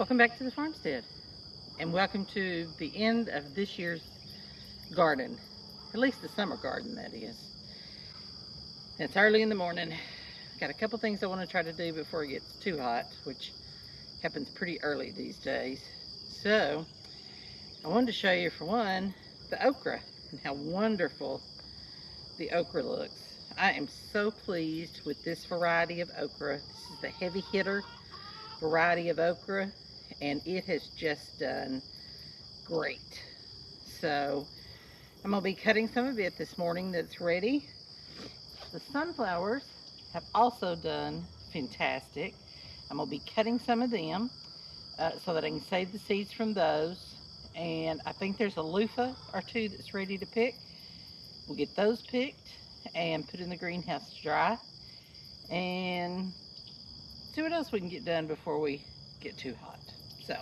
Welcome back to the farmstead, and welcome to the end of this year's garden, at least the summer garden, that is. It's early in the morning. Got a couple things I want to try to do before it gets too hot, which happens pretty early these days. So I wanted to show you, for one, the okra and how wonderful the okra looks. I am so pleased with this variety of okra. This is the heavy hitter variety of okra, and it has just done great. So I'm going to be cutting some of it this morning that's ready. The sunflowers have also done fantastic. I'm going to be cutting some of them so that I can save the seeds from those. And I think there's a loofah or two that's ready to pick. We'll get those picked and put in the greenhouse to dry, and see what else we can get done before we get too hot. So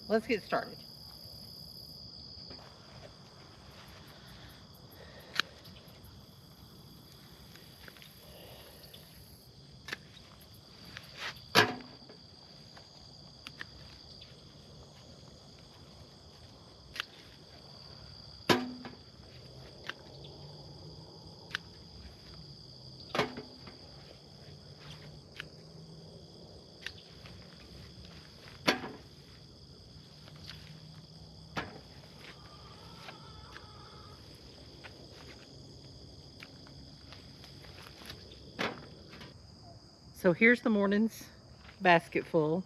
let's get started. So here's the morning's basket full,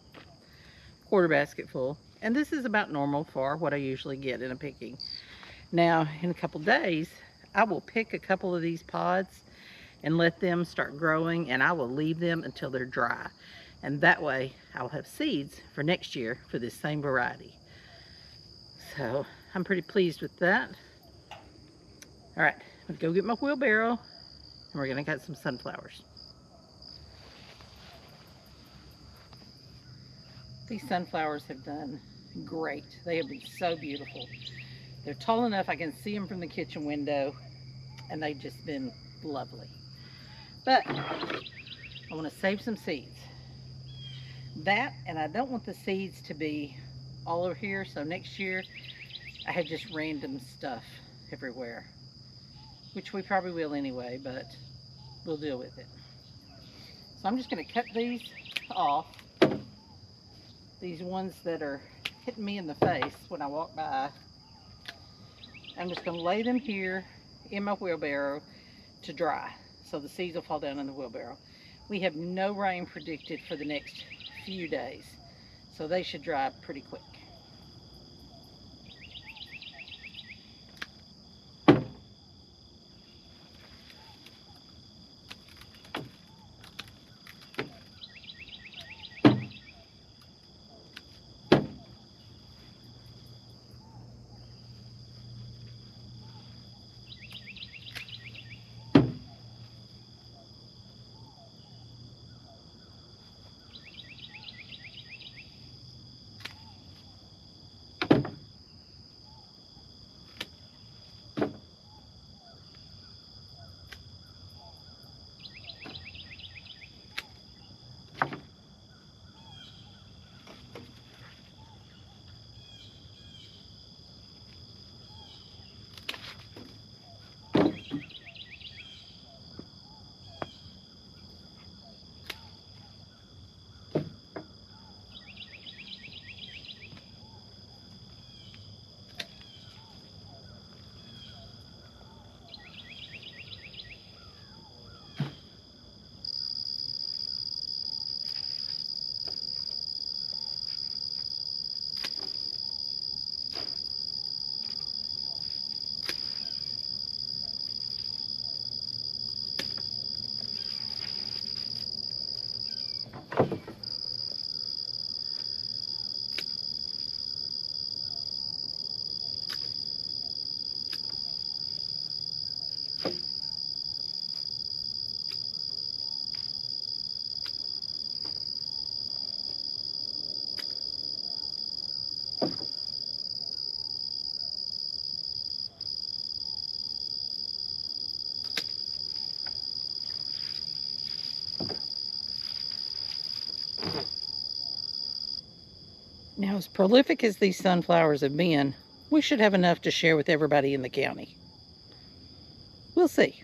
quarter basket full, and this is about normal for what I usually get in a picking. Now, in a couple days, I will pick a couple of these pods and let them start growing, and I will leave them until they're dry. And that way, I'll have seeds for next year for this same variety. So I'm pretty pleased with that. All right, I'm gonna go get my wheelbarrow, and we're gonna cut some sunflowers. These sunflowers have done great. They have been so beautiful. They're tall enough I can see them from the kitchen window, and they've just been lovely. But I want to save some seeds. That, and I don't want the seeds to be all over here, so next year I have just random stuff everywhere, which we probably will anyway, but we'll deal with it. So I'm just going to cut these off. These ones that are hitting me in the face when I walk by. I'm just going to lay them here in my wheelbarrow to dry, so the seeds will fall down in the wheelbarrow. We have no rain predicted for the next few days, so they should dry pretty quick. Now, as prolific as these sunflowers have been, we should have enough to share with everybody in the county. We'll see.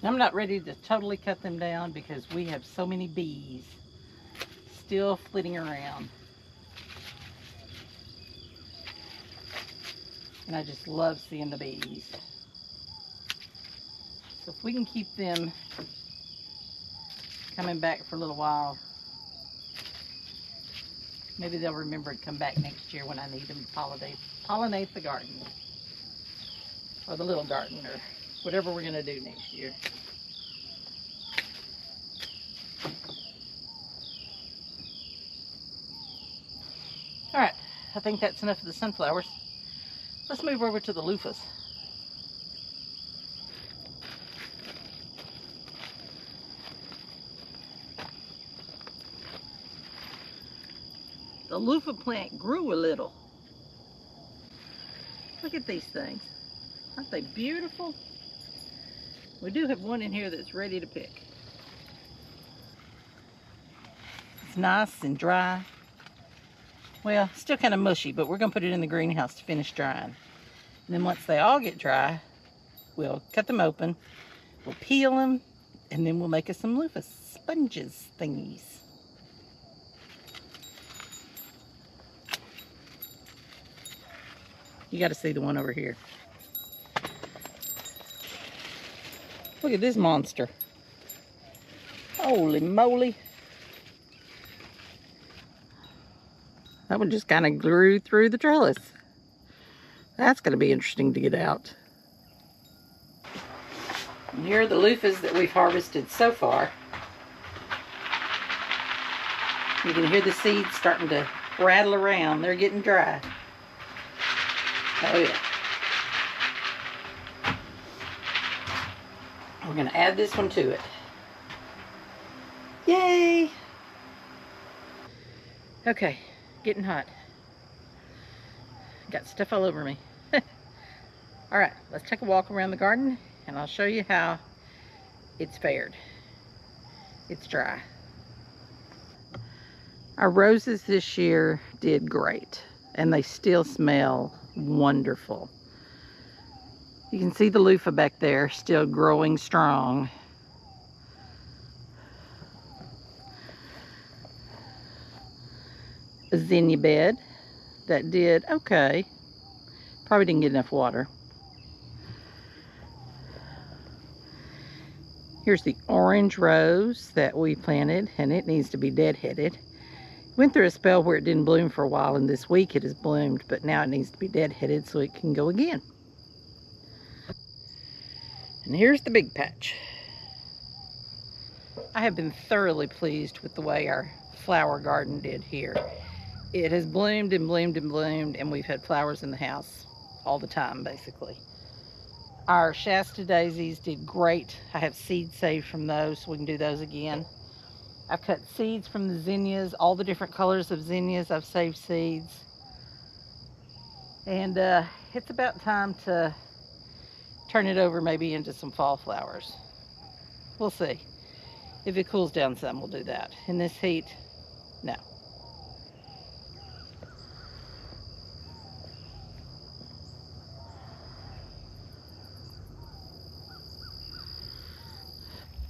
I'm not ready to totally cut them down because we have so many bees still flitting around. And I just love seeing the bees. So if we can keep them coming back for a little while, maybe they'll remember to come back next year when I need them to pollinate the garden. Or the little garden, or whatever we're going to do next year. Alright, I think that's enough of the sunflowers. Let's move over to the loofahs. The loofah plant grew a little. Look at these things. Aren't they beautiful? We do have one in here that's ready to pick. It's nice and dry. Well, still kind of mushy, but we're going to put it in the greenhouse to finish drying. And then once they all get dry, we'll cut them open, we'll peel them, and then we'll make us some loofah sponges thingies. You got to see the one over here. Look at this monster. Holy moly. That one just kind of grew through the trellis. That's going to be interesting to get out. And here are the loofahs that we've harvested so far. You can hear the seeds starting to rattle around. They're getting dry. Oh yeah. We're going to add this one to it. Yay! Okay, getting hot. Got stuff all over me. Alright, let's take a walk around the garden and I'll show you how it's fared. It's dry. Our roses this year did great and they still smell wonderful. You can see the loofah back there still growing strong. A zinnia bed that did okay. Probably didn't get enough water. Here's the orange rose that we planted, and it needs to be deadheaded. Went through a spell where it didn't bloom for a while, and this week it has bloomed, but now it needs to be deadheaded so it can go again. And here's the big patch. I have been thoroughly pleased with the way our flower garden did here. It has bloomed and bloomed and bloomed, and we've had flowers in the house all the time, basically. Our Shasta daisies did great. I have seeds saved from those, so we can do those again. I've cut seeds from the zinnias, all the different colors of zinnias. I've saved seeds. And it's about time to turn it over maybe into some fall flowers. We'll see. If it cools down some, we'll do that. In this heat, no.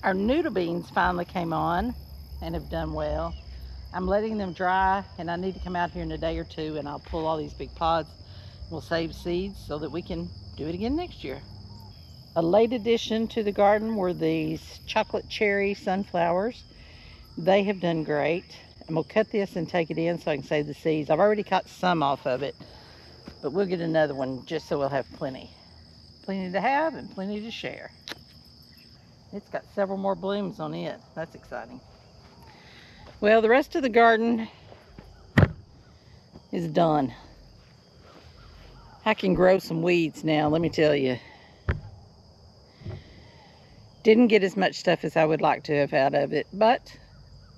Our noodle beans finally came on and have done well. I'm letting them dry, and I need to come out here in a day or two and I'll pull all these big pods. We'll save seeds so that we can do it again next year. A late addition to the garden were these chocolate cherry sunflowers. They have done great. I'm gonna cut this and take it in so I can save the seeds. I've already cut some off of it, but we'll get another one just so we'll have plenty. Plenty to have and plenty to share. It's got several more blooms on it. That's exciting. Well, the rest of the garden is done. I can grow some weeds now, let me tell you. Didn't get as much stuff as I would like to have out of it, but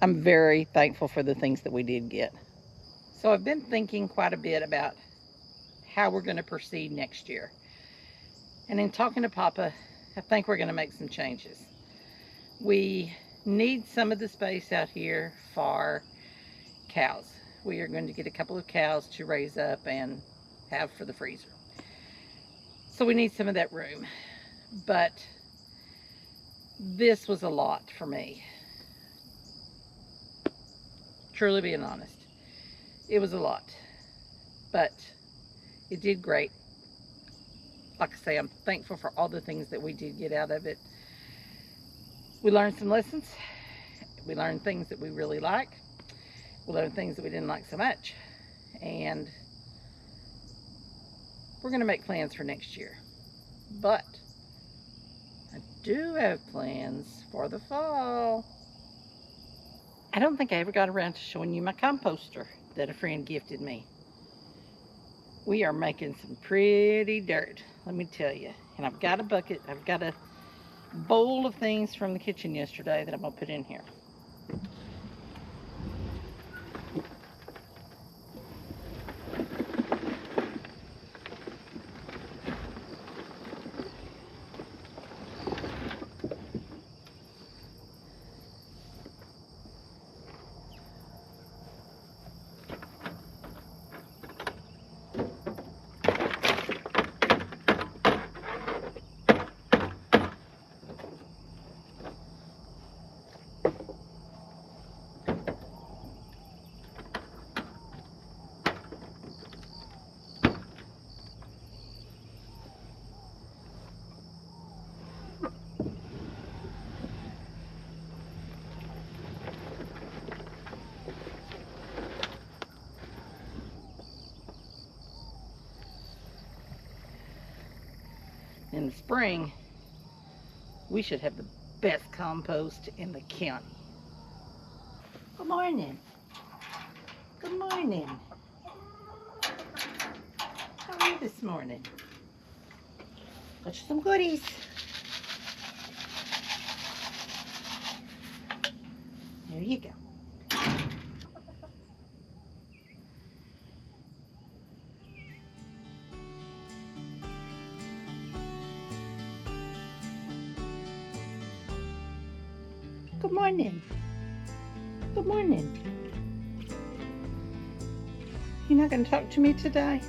I'm very thankful for the things that we did get. So I've been thinking quite a bit about how we're going to proceed next year. And in talking to Papa, I think we're going to make some changes. We need some of the space out here for cows. We are going to get a couple of cows to raise up and have for the freezer. So we need some of that room. But this was a lot for me. Truly being honest. It was a lot. But it did great. Like I say, I'm thankful for all the things that we did get out of it. We learned some lessons. We learned things that we really like. We learned things that we didn't like so much. And we're going to make plans for next year. But I do have plans for the fall. I don't think I ever got around to showing you my composter that a friend gifted me. We are making some pretty dirt, let me tell you. And I've got a bucket, I've got a bowl of things from the kitchen yesterday that I'm going to put in here. In the spring, we should have the best compost in the county. Good morning. Good morning. How are you this morning? Got you some goodies. There you go. Good morning. Good morning. You're not going to talk to me today?